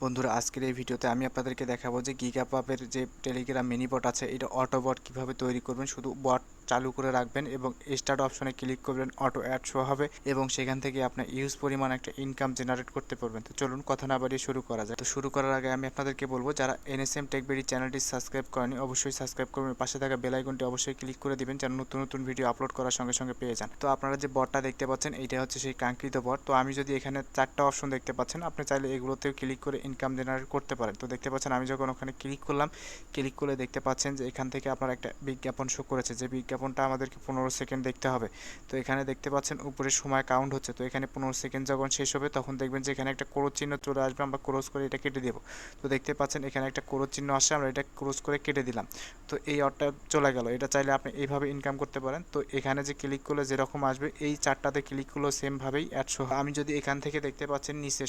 বন্ধুরা, আজকের এই ভিডিওতে আমি আপনাদেরকে দেখাবো যে গিগাপাবের যে টেলিগ্রাম মিনি বট আছে, এটা অটো বট কীভাবে তৈরি করবেন। শুধু বট চালু করে রাখবেন এবং স্টার্ট অপশনে ক্লিক করবেন, অটো অ্যাড শো হবে এবং সেখান থেকে আপনার ইউজ পরিমাণ একটা ইনকাম জেনারেট করতে পারবেন। তো চলুন কথা না বাড়িয়ে শুরু করা যায়। তো শুরু করার আগে আমি আপনাদেরকে বলবো, যারা এনএসএম টেকবেরি চ্যানেলটি সাবস্ক্রাইব করেনি অবশ্যই সাবস্ক্রাইব করবেন, পাশে থাকা বেল আইকনটি অবশ্যই ক্লিক করে দিবেন যেন নতুন নতুন ভিডিও আপলোড করার সঙ্গে সঙ্গে পেয়ে যান। তো আপনারা যে বটটা দেখতে পাচ্ছেন, এইটা হচ্ছে সেই কাঙ্ক্ষিত বট। তো আমি যদি এখানে 4টা অপশন দেখতে পাচ্ছেন, আপনি চাইলে এগুলোতেও ক্লিক করে ইনকাম জেনারেট করতে পারেন। তো দেখতে পাচ্ছেন আমি যখন ওখানে ক্লিক করলাম, ক্লিক করে দেখতে পাচ্ছেন যে এখান থেকে আপনার একটা বিজ্ঞাপন শো করেছে, যে বিজ্ঞাপনটা আমাদেরকে 15 সেকেন্ড দেখতে হবে। তো এখানে দেখতে পাচ্ছেন উপরে সময় কাউন্ট হচ্ছে। তো এখানে 15 সেকেন্ড যখন শেষ হবে তখন দেখবেন যে এখানে একটা ক্রস চিহ্ন চলে আসবে, আমরা ক্রস করে এটা কেটে দেবো। তো দেখতে পাচ্ছেন এখানে একটা ক্রস চিহ্ন আসছে, আমরা এটা ক্রস করে কেটে দিলাম। তো এই অর্ডারটা চলে গেল। এটা চাইলে আপনি এইভাবে ইনকাম করতে পারেন। তো এখানে যে ক্লিক করলে যেরকম আসবে, এই চারটাতে ক্লিক করলেও সেমভাবেই অ্যাড শো। আমি যদি এখান থেকে দেখতে পাচ্ছেন নিচে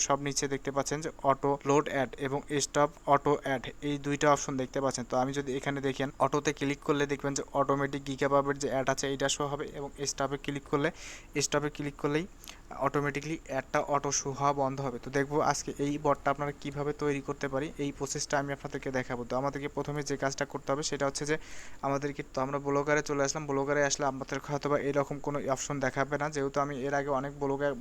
সব নিচে দেখতে পাচ্ছেন যে অটো লোড অ্যাড এবং স্টপ অটো অ্যাড, এই দুইটা অপশন দেখতে পাচ্ছেন। তো আমি যদি এখানে দেখেন অটোতে ক্লিক করলে দেখবেন যে অটোমেটিক গিগাবাবের যে অ্যাড আছে এটা শো হবে এবং স্টপে ক্লিক করলেই অটোমেটিকলি অ্যাডটা অটো শো হওয়া বন্ধ হবে। তো দেখবো আজকে এই বটটা আপনারা কীভাবে তৈরি করতে পারি, এই প্রসেসটা আমি আপনাদেরকে দেখাবো। তো আমাদেরকে প্রথমে যে কাজটা করতে হবে সেটা হচ্ছে যে তো আমরা ব্লগারে চলে আসলাম। ব্লগারে আসলে আমাদের হয়তো বা এরকম কোনো অপশন দেখাবে না, যেহেতু আমি এর আগে অনেক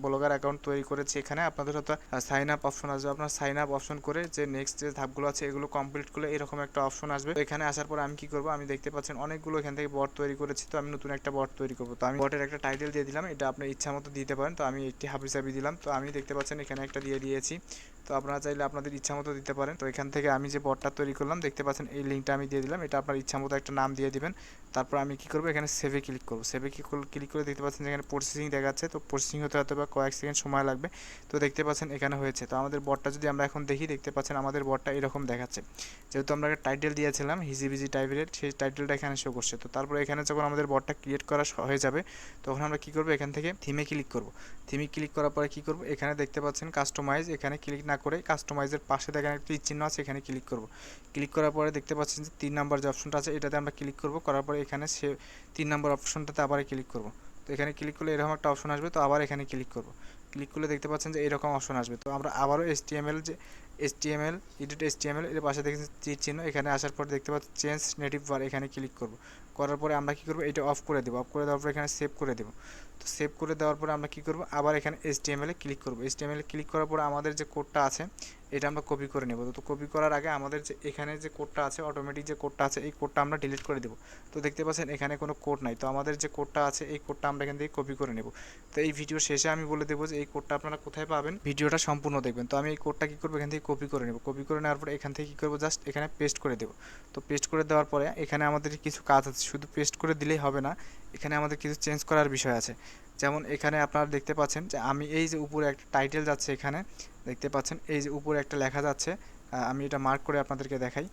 ব্লগার অ্যাকাউন্ট তৈরি করেছি। এখানে আপনাদের হয়তো সাইন আপ অপশন আসবে, আপনার সাইন আপ অপশন করে যে নেক্সট যে ধাপগুলো আছে এগুলো কমপ্লিট করলে এরকম একটা অপশন আসবে। তো এখানে আসার পর আমি কি করবো, আমি দেখতে পাচ্ছেন অনেকগুলো এখান থেকে বট তৈরি করেছি। তো আমি নতুন একটা বট তৈরি করবো। তো আমি বটের একটা টাইটেল দিয়ে দিলাম, এটা আপনার ইচ্ছা মতো দিতে পারেন। তো আমি একটি হাবিজাবি দিলাম। তো আমি দেখতে পাচ্ছেন এখানে একটা দিয়ে দিয়েছি। তো আপনারা চাইলে আপনাদের ইচ্ছা মতো দিতে পারেন। তো এখান থেকে আমি যে বটটা তৈরি করলাম দেখতে পাচ্ছেন এই লিঙ্কটা আমি দিয়ে দিলাম, এটা আপনার ইচ্ছা মতো একটা নাম দিয়ে দিবেন। তারপর আমি কি করবো, এখানে সেভে ক্লিক করবো। সেভে ক্লিক করে দেখতে পাচ্ছেন এখানে প্রসেসিং দেখাচ্ছে। তো প্রসেসিং হতে হয়তো বা কয়েক সেকেন্ড সময় লাগবে। তো দেখতে পাচ্ছেন এখানে হয়েছে। তো আমাদের বটটা যদি আমরা এখন দেখি, দেখতে পাচ্ছেন আমাদের বটটা এরকম দেখাচ্ছে। যেহেতু আমরা একটা টাইটেল দিয়েছিলাম হিজিবিজি টাইপের, সেই টাইটেলটা এখানে শো করছে। তো তারপর এখানে যখন আমাদের বটটা ক্রিয়েট করা হয়ে যাবে তখন আমরা কি করবো, এখান থেকে থিমে ক্লিক করবো। থিমে ক্লিক করার পরে কি করবো, এখানে দেখতে পাচ্ছেন কাস্টমাইজ, এখানে ক্লিক না করে কাস্টমাইজের পাশে দেখেন একটা তীর চিহ্ন আছে, এখানে ক্লিক করবো। ক্লিক করার পরে দেখতে পাচ্ছেন যে 3 নাম্বার যে অপশনটা আছে এটাতে আমরা ক্লিক করবো। করার পরে এখানে 3 নাম্বার অপশনটাতে আবার ক্লিক করবো। তো এখানে ক্লিক করলে এরকম একটা অপশন আসবে। তো আবার এখানে ক্লিক করবো। ক্লিক করলে দেখতে পাচ্ছেন যে এরকম অপশন আসবে। তো আমরা আবারও এসটিএমএল এডিট এসটিএমএল এর পাশে দেখেন তীর চিহ্ন, এখানে আসার পর দেখতে পাচ্ছি চেঞ্জ নেটিভ বার, এখানে ক্লিক করব। করার পরে আমরা কী করবো, এটা অফ করে দেবো। অফ করে দেওয়ার পরে এখানে সেভ করে দেবো। তো সেভ করে দেওয়ার পরে আমরা কী করবো, আবার এখানে এসটিএমএল এ ক্লিক করবো। এসটিএমএল এ ক্লিক করার পরে আমাদের যে কোডটা আছে এটা আমরা কপি করে নেব। তো কপি করার আগে আমাদের যে এখানে যে কোডটা আছে, অটোমেটিক যে কোডটা আছে, এই কোডটা আমরা ডিলিট করে দেবো। তো দেখতে পাচ্ছেন এখানে কোনো কোড নাই। তো আমাদের যে কোডটা আছে এই কোডটা আমরা এখান থেকে কপি করে নেব। তো এই ভিডিও শেষে আমি বলে দেবো যে এই কোডটা আপনারা কোথায় পাবেন, ভিডিওটা সম্পূর্ণ দেখবেন। তো আমি এই কোডটা কী করবো, এখান থেকে কপি করে নেব। কপি করে নেওয়ার পরে এখান থেকে কী করবো, জাস্ট এখানে পেস্ট করে দেবো। তো পেস্ট করে দেওয়ার পরে এখানে আমাদের কিছু কাজ আছে, শুধু পেস্ট করে দিলেই হবে না, এখানে আমাদের কিছু চেঞ্জ করার বিষয় আছে। যেমন এখানে আপনারা দেখতে পাচ্ছেন যে আমি এই যে উপরে একটা টাইটেল যাচ্ছে, এখানে দেখতে পাচ্ছেন এই যে উপরে একটা লেখা যাচ্ছে, আমি এটা মার্ক করে আপনাদেরকে দেখাই।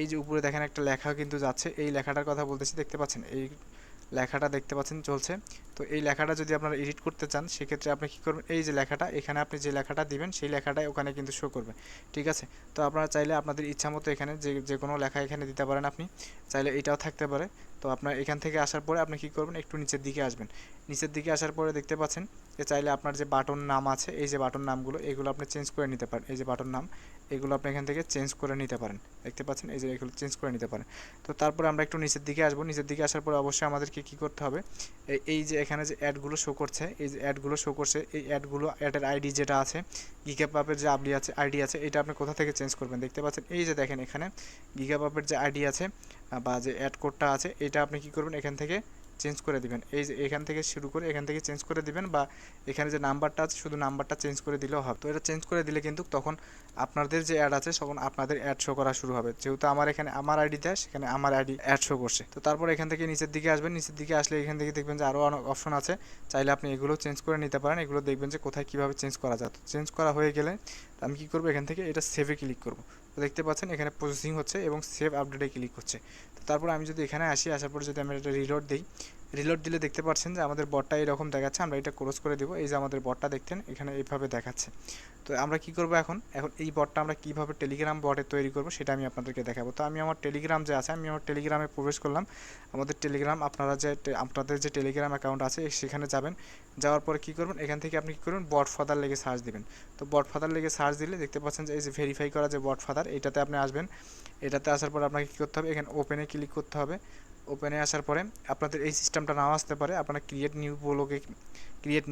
এই যে উপরে দেখেন একটা লেখা কিন্তু যাচ্ছে, এই লেখাটার কথা বলতেছি, দেখতে পাচ্ছেন এই লেখাটা দেখতে পাচ্ছেন চলছে। তো এই লেখাটা যদি আপনারা এডিট করতে চান সেক্ষেত্রে আপনি কী করবেন, এই যে লেখাটা এখানে আপনি যে লেখাটা দিবেন সেই লেখাটাই ওখানে কিন্তু শো করবে, ঠিক আছে। তো আপনারা চাইলে আপনাদের ইচ্ছা মতো এখানে যে কোনো লেখা এখানে দিতে পারেন, আপনি চাইলে এটাও থাকতে পারে। তো আপনার এখান থেকে আসার পরে আপনি কী করবেন, একটু নিচের দিকে আসবেন। নিচের দিকে আসার পরে দেখতে পাচ্ছেন যে চাইলে আপনার যে বাটন নাম আছে, এই যে বাটন নামগুলো এগুলো আপনি চেঞ্জ করে নিতে পারেন। এই যে বাটন নাম এগুলো আপনি এখান থেকে চেঞ্জ করে নিতে পারেন, দেখতে পাচ্ছেন এই যে এগুলো চেঞ্জ করে নিতে পারেন। তো তারপরে আমরা একটু নিচের দিকে আসবো। নিচের দিকে আসার পরে অবশ্যই আমাদেরকে কী করতে হবে, এই যে এখানে যে অ্যাডগুলো শো করছে, এই যে অ্যাডগুলো শো করছে, এই অ্যাডের আইডি যেটা আছে, গিগাপাবের যে আইডি আছে এটা আপনি কোথা থেকে চেঞ্জ করবেন, দেখতে পাচ্ছেন এই যে দেখেন এখানে গিগাপাবের যে আইডি আছে বা যে অ্যাড কোডটা আছে এটা আপনি কী করবেন, এখান থেকে চেঞ্জ করে দিবেন। এই যে এখান থেকে শুরু করে এখান থেকে চেঞ্জ করে দিবেন, বা এখানে যে নাম্বারটা আছে শুধু নাম্বারটা চেঞ্জ করে দিলেও হবে। তো এটা চেঞ্জ করে দিলে কিন্তু তখন আপনাদের যে অ্যাড আছে তখন আপনাদের অ্যাড শো করা শুরু হবে। যেহেতু আমার এখানে আমার আইডি দেয়, সেখানে আমার আইডি অ্যাড শো করছে। তো তারপর এখান থেকে নিচের দিকে আসবেন। নিচের দিকে আসলে এখান থেকে দেখবেন যে আরও অনেক অপশন আছে, চাইলে আপনি এগুলো চেঞ্জ করে নিতে পারেন। এগুলো দেখবেন যে কোথায় কীভাবে চেঞ্জ করা যায়। তো চেঞ্জ করা হয়ে গেলে আমি কী করবো, এখান থেকে এটা সেভে ক্লিক করবো। তো দেখতে পাচ্ছেন এখানে প্রসেসিং হচ্ছে এবং সেভ আপডেটে ক্লিক হচ্ছে। তো তারপর আমি যদি এখানে আসার পরে যদি আমি এটা রিলোড দিই, রিলোড দিলে দেখতে পাচ্ছেন যে আমাদের বটটা এরকম দেখাচ্ছে। আমরা এটা ক্লোজ করে দেবো। এই যে আমাদের বটটা দেখতেন এখানে এইভাবে দেখাচ্ছে। তো আমরা কি করব এখন এই বটটা আমরা কিভাবে টেলিগ্রাম বটে তৈরি করব সেটা আমি আপনাদেরকে দেখাবো। তো আমি আমার টেলিগ্রাম যে আছে, আমি আমার টেলিগ্রামে প্রবেশ করলাম। আমাদের টেলিগ্রাম আপনাদের যে টেলিগ্রাম অ্যাকাউন্ট আছে সেখানে যাবেন। যাওয়ার পরে কী করবেন, এখান থেকে আপনি কী করবেন, বট ফাদার লেগে সার্চ দিবেন। তো বট ফাদার লেগে সার্চ দিলে দেখতে পাচ্ছেন যে এই যে ভেরিফাই করা যে বট ফাদার, এটাতে আপনি আসবেন। এটাতে আসার পর আপনাকে কী করতে হবে, এখানে ওপেনে ক্লিক করতে হবে। ওপেনে আসার পরে আপনাদের এই সিস্টেমটা নাও আসতে পারে, আপনারা ক্রিয়েট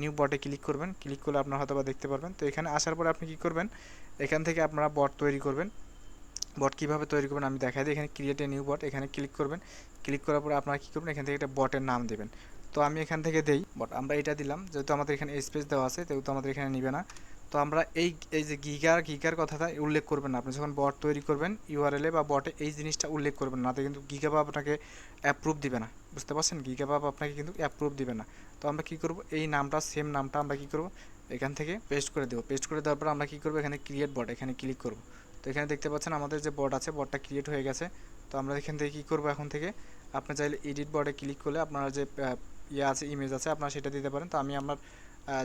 নিউ বটে ক্লিক করবেন। ক্লিক করলে আপনারা হয়তো বা দেখতে পারবেন। তো এখানে আসার পরে আপনি কী করবেন, এখান থেকে আপনারা বট তৈরি করবেন। বট কীভাবে তৈরি করবেন আমি দেখাই দিই। এখানে ক্রিয়েট এ নিউ বট, এখানে ক্লিক করবেন। ক্লিক করার পরে আপনারা কী করবেন, এখান থেকে একটা বটের নাম দেবেন। তো আমি এখান থেকে দেই বট, আমরা এটা দিলাম। যেহেতু আমাদের এখানে স্পেস দেওয়া আছে যেহেতু আমাদের এখানে নিবে না। তো আমরা এই যে গিগার কথাটা উল্লেখ করবেন না। আপনি যখন বট তৈরি করবেন ইউআরএলে বা বটে এই জিনিসটা উল্লেখ করবেন না, তো কিন্তু গিগাবাব আপনাকে অ্যাপ্রুভ দিবে না। বুঝতে পারছেন, গিগাবাব আপনাকে কিন্তু অ্যাপ্রুভ দিবে না। তো আমরা কী করব, এই নামটা সেম নামটা আমরা কী করব, এখান থেকে পেস্ট করে দেবো। পেস্ট করে দেওয়ার পর আমরা কী করবো, এখানে ক্রিয়েট বট এখানে ক্লিক করব। তো এখানে দেখতে পাচ্ছেন আমাদের যে বট আছে বটটা ক্রিয়েট হয়ে গেছে। তো আমরা এখান থেকে কী করবো, এখন থেকে আপনি চাইলে এডিট বটে ক্লিক করলে আপনারা যে আছে ইমেজ আছে আপনারা সেটা দিতে পারেন। তো আমি আমার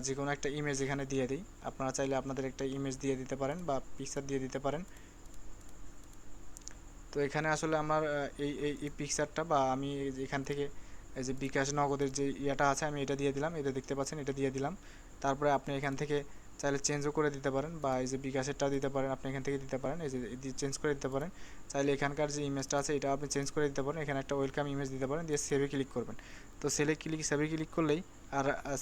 যে কোনো একটা ইমেজ এখানে দিয়ে দিই। আপনারা চাইলে আপনাদের একটা ইমেজ দিয়ে দিতে পারেন বা পিকচার দিয়ে দিতে পারেন। তো এখানে আসলে আমার এই পিকচারটা বা আমি এখান থেকে এই যে বিকাশ নগদের যে ইয়েটা আছে আমি এটা দিয়ে দিলাম। এটা দেখতে পাচ্ছেন, এটা দিয়ে দিলাম। তারপরে আপনি এখান থেকে চাইলে চেঞ্জও করে দিতে পারেন বা এই যে বিকাশেরটাও দিতে পারেন, আপনি এখান থেকে দিতে পারেন। এই যে চেঞ্জ করে দিতে পারেন। চাইলে এখানকার যে ইমেজটা আছে এটা আপনি চেঞ্জ করে দিতে পারেন। এখানে একটা ওয়েলকাম ইমেজ দিতে পারেন, দিয়ে সেভে ক্লিক করবেন। তো সেভে ক্লিক করলেই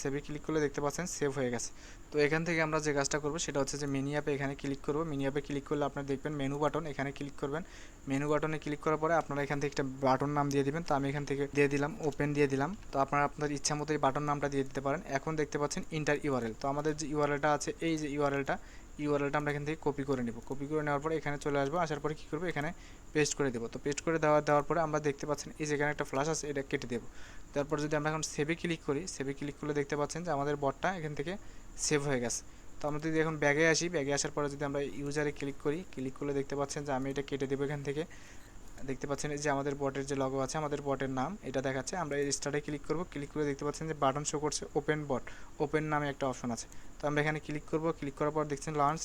সেভে ক্লিক করলে দেখতে পাচ্ছেন সেভ হয়ে গেছে। তো এখান থেকে আমরা যে কাজটা করবো সেটা হচ্ছে যে মিনি অ্যাপে এখানে ক্লিক করব। মিনি অ্যাপে ক্লিক করলে আপনারা দেখবেন মেনু বাটন, এখানে ক্লিক করবেন। মেনু বাটনে ক্লিক করার পরে আপনারা এখান থেকে একটা বাটন নাম দিয়ে দিবেন। তো আমি এখান থেকে দিয়ে দিলাম ওপেন দিয়ে দিলাম। তো আপনারা আপনাদের ইচ্ছা মতো এই বাটন নামটা দিয়ে দিতে পারেন। এখন দেখতে পাচ্ছেন ইন্টার ইউআরএল। তো আমাদের যে ইউআরএলটা আছে এই যে ইউআরএলটা আমরা এখান থেকে কপি করে নেব। কপি করে নেওয়ার পরে এখানে চলে আসবো। আসার পরে কী করবো, এখানে পেস্ট করে দেবো। তো পেস্ট করে দেওয়ার পরে আমরা দেখতে পাচ্ছেন এই যে এখানে একটা ফ্ল্যাশ আছে, এটা কেটে দেবো। তারপর যদি আমরা এখন সেভে ক্লিক করি, সেভে ক্লিক করলে দেখতে পাচ্ছেন যে আমাদের বটটা এখান থেকে সেভ হয়ে গেছে। তো আমরা যদি এখন ব্যাগে আসি, ব্যাগে আসার পরে যদি আমরা ইউজারে ক্লিক করি, ক্লিক করলে দেখতে পাচ্ছেন যে আমি এটা কেটে দেবো। এখান থেকে দেখতে পাচ্ছেন যে আমাদের বটের যে লগো আছে, আমাদের বটের নাম এটা দেখাচ্ছে। আমরা এই স্টার্টে ক্লিক করব। ক্লিক করে দেখতে পাচ্ছেন যে বাটন শো করছে ওপেন বট, ওপেন নামে একটা অপশন আছে। তো আমরা এখানে ক্লিক করব। ক্লিক করার পর দেখছেন লঞ্চ,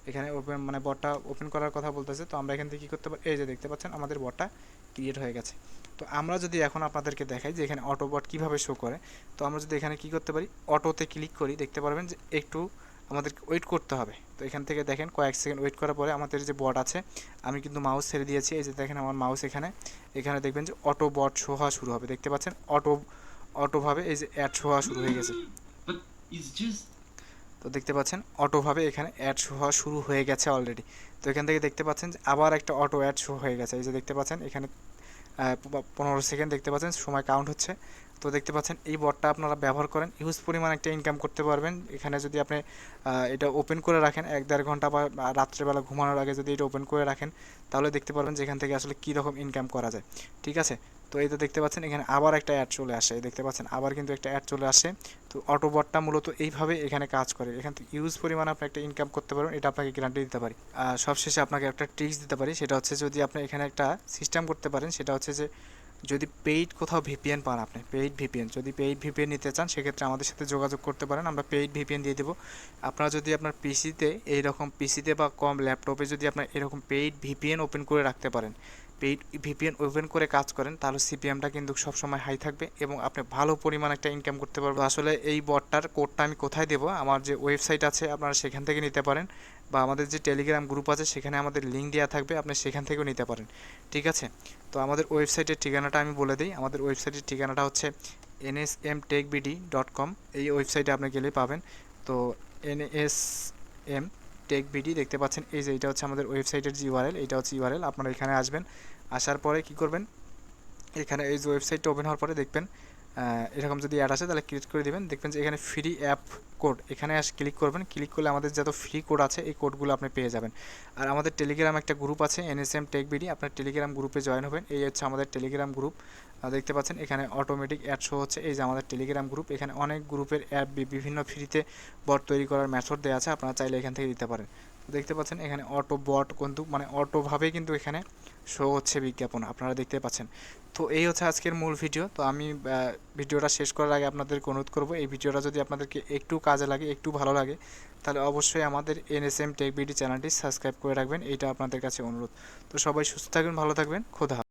এখানে ওপেন মানে বটটা ওপেন করার কথা বলতেছে। তো আমরা এখান থেকে কী করতে পারি, এই যে দেখতে পাচ্ছেন আমাদের বটটা ক্রিয়েট হয়ে গেছে। তো আমরা যদি এখন আপনাদেরকে দেখাই যে এখানে অটো বট কীভাবে শো করে, তো আমরা যদি এখানে কী করতে পারি, অটোতে ক্লিক করি, দেখতে পারবেন যে একটু আমাদেরকে ওয়েট করতে হবে। তো এখান থেকে দেখেন কয়েক সেকেন্ড ওয়েট করার পরে আমাদের যে বট আছে, আমি কিন্তু মাউস ছেড়ে দিয়েছি। এই যে দেখেন আমার মাউস এখানে দেখবেন যে অটো বট শো হওয়া শুরু হবে। দেখতে পাচ্ছেন অটোভাবে এই যে অ্যাড শো হওয়া শুরু হয়ে গেছে। তো দেখতে পাচ্ছেন অটোভাবে এখানে অ্যাড শো হওয়া শুরু হয়ে গেছে অলরেডি। তো এখান থেকে দেখতে পাচ্ছেন যে আবার একটা অটো অ্যাড শো হয়ে গেছে। এই যে দেখতে পাচ্ছেন এখানে 15 সেকেন্ড দেখতে পাচ্ছেন সময় কাউন্ট হচ্ছে। তো দেখতে পাচ্ছেন এই বটটা আপনারা ব্যবহার করেন, হিউজ পরিমাণ একটা ইনকাম করতে পারবেন। এখানে যদি আপনি এটা ওপেন করে রাখেন 1-1.5 ঘন্টা বা রাত্রেবেলা ঘুমানোর আগে যদি এটা ওপেন করে রাখেন, তাহলে দেখতে পারবেন যে এখান থেকে আসলে কী রকম ইনকাম করা যায়। ঠিক আছে, তো এই তো দেখতে পাচ্ছেন এখানে আবার একটা অ্যাড চলে আসে। দেখতে পাচ্ছেন আবার কিন্তু একটা অ্যাড চলে আসে। তো অটো বটটা মূলত এইভাবে এখানে কাজ করে। এখান থেকে হিউজ পরিমাণে আপনি একটা ইনকাম করতে পারবেন, এটা আপনাকে গ্যারান্টি দিতে পারি। সবশেষে আপনাকে একটা ট্রিক্স দিতে পারি, সেটা হচ্ছে যদি আপনি এখানে একটা সিস্টেম করতে পারেন, সেটা হচ্ছে যে যদি পেইড কোথাও ভিপিএন পান, আপনি যদি পেইড ভিপিএন নিতে চান সেক্ষেত্রে আমাদের সাথে যোগাযোগ করতে পারেন, আমরা পেইড ভিপিএন দিয়ে দেবো। আপনারা যদি আপনার পিসিতে বা কম ল্যাপটপে যদি আপনার এরকম পেইড ভিপিএন ওপেন করে রাখতে পারেন, পেইড ভিপিএন ওপেন করে কাজ করেন, তাহলে সিপিএমটা কিন্তু সবসময় হাই থাকবে এবং আপনি ভালো পরিমাণ একটা ইনকাম করতে পারবেন। আসলে এই বটটার কোডটা আমি কোথায় দেবো, আমার যে ওয়েবসাইট আছে আপনারা সেখান থেকে নিতে পারেন, বা আমাদের যে টেলিগ্রাম গ্রুপ আছে সেখানে আমাদের লিঙ্ক দেওয়া থাকবে, আপনি সেখান থেকেও নিতে পারেন। ঠিক আছে, তো আমাদের ওয়েবসাইটের ঠিকানাটা আমি বলে দিই। আমাদের ওয়েবসাইটের ঠিকানাটা হচ্ছে nsmtechbd.com। এই ওয়েবসাইটে আপনি গেলে পাবেন। তো NSM টেকবিডি দেখতে পাচ্ছেন, এই যে এটা হচ্ছে আমাদের ওয়েবসাইটের যে ইউআরএল, এটা হচ্ছে ইউআরএল। আপনারা এখানে আসবেন, আসার পরে কি করবেন, এখানে এই যে ওয়েবসাইটটা ওপেন হওয়ার পরে দেখবেন এরকম যদি অ্যাড আসে তাহলে ক্লিক করে দেবেন। দেখবেন যে এখানে ফ্রি অ্যাপ কোড, এখানে ক্লিক করবেন। ক্লিক করলে আমাদের যত ফ্রি কোড আছে এই কোডগুলো আপনি পেয়ে যাবেন। আর আমাদের টেলিগ্রাম একটা গ্রুপ আছে NSM টেকবিডি, আপনার টেলিগ্রাম গ্রুপে জয়েন হবেন। এই হচ্ছে আমাদের টেলিগ্রাম গ্রুপ। দেখতে পাচ্ছেন এখানে অটোমেটিক অ্যাড শো হচ্ছে, এই যে আমাদের টেলিগ্রাম গ্রুপ। এখানে অনেক গ্রুপের অ্যাপ বিভিন্ন ফ্রিতে বট তৈরি করার মেথড দেওয়া আছে, আপনারা চাইলে এখান থেকে দিতে পারেন। দেখতে পাচ্ছেন এখানে অটো বট কিন্তু মানে অটোভাবে কিন্তু এখানে শো হচ্ছে বিজ্ঞাপন, আপনারা দেখতে পাচ্ছেন। তো এই হচ্ছে আজকের মূল ভিডিও। তো আমি ভিডিওটা শেষ করার আগে আপনাদেরকে অনুরোধ করব, এই ভিডিওটা যদি আপনাদেরকে একটু কাজে লাগে, একটু ভালো লাগে, তাহলে অবশ্যই আমাদের NSM টেক বিডি চ্যানেলটি সাবস্ক্রাইব করে রাখবেন, এইটা আপনাদের কাছে অনুরোধ। তো সবাই সুস্থ থাকবেন, ভালো থাকবেন, খোদা।